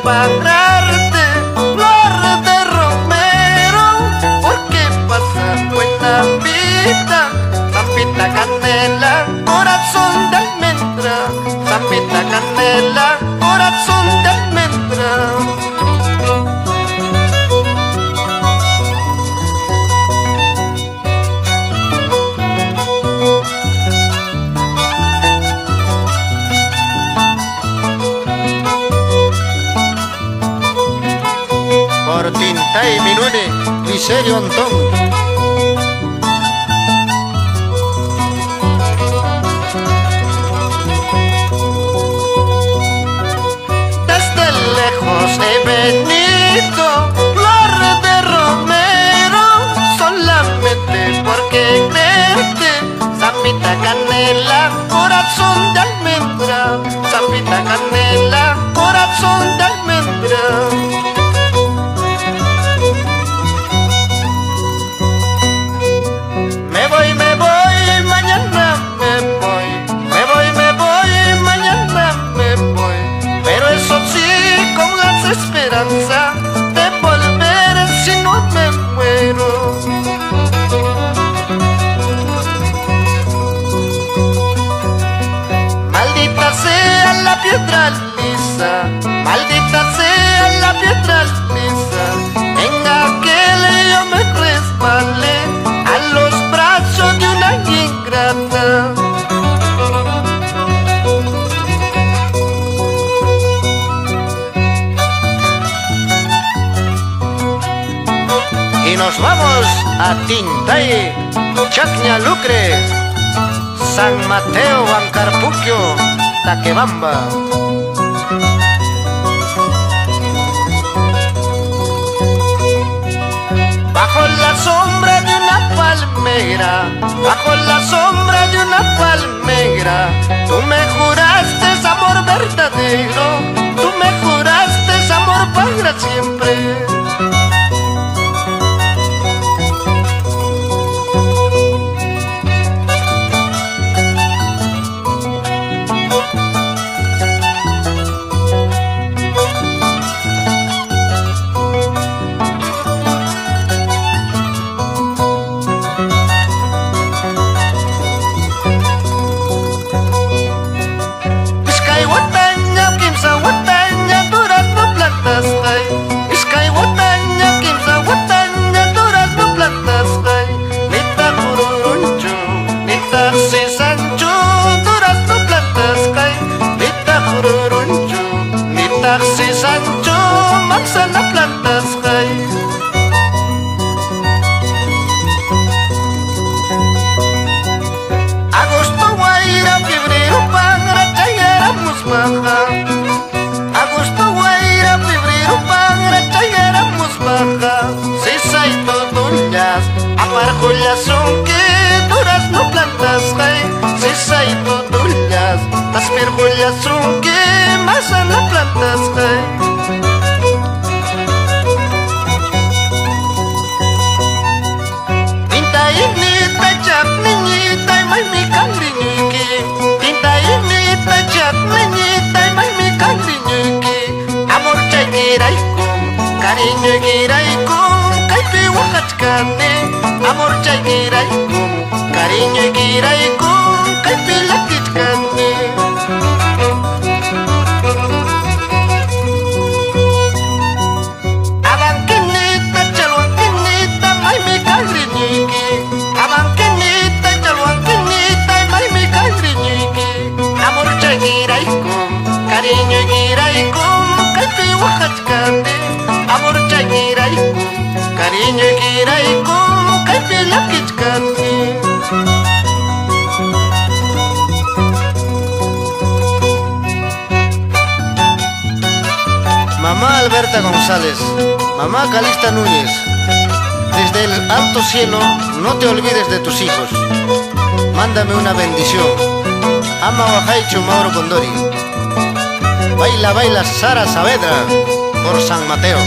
pararte, flor de romero, porque pasa buena vida. Zampita canela, corazón de almendra, zampita canela, corazón de almendra. Por tinta y minune, Liserio Antón. Desde lejos he venido, flor de romero, solamente porque creerte. Zampita canela, corazón de almendra, zampita canela, corazón de almendra. Me voy, mañana me voy. Me voy, mañana me voy. Pero eso sí, con las esperanzas de volver si no me muero. Maldita sea la piedra lisa, maldita sea la piedra lisa. En aquel yo me resbalé a los brazos de una ingrata. Y nos vamos a Tintay, Chacña Lucre, San Mateo, Huancarpuquio, Taquebamba. Bajo la sombra de una palmera, bajo la sombra de una palmera, tú me juraste amor verdadero, tú me juraste amor para siempre. Si Sancho, manzana, plantas hay. Agosto, guaira, febrero, pangra, chayáramos baja. Agosto, guaira, febrero, pangra, chayáramos baja. Si hay todullas, aparjollas son que duras no plantas hay. Si hay todullas, las perjollas son que manzana, plantas hay. Tinta inita, chak niñita, y mai mi cariñuki. Tinta inita, chak niñita, y mai mi cariñuki. Amor chaygiraikum, cariño giraikum, kaipi wahachkane. Amor chaygiraikum, cariño giraikum, kaipi lakichkane. Cariño giraikum, kaipi wahachkane. Amor chaygiraikum, cariño giraikum, kaipi lakichkane. Mamá Alberta González, mamá Calixta Núñez, desde el alto cielo no te olvides de tus hijos. Mándame una bendición. Ama Oaxaicho Mauro Condori. Baila, baila Sara Saavedra por San Mateo.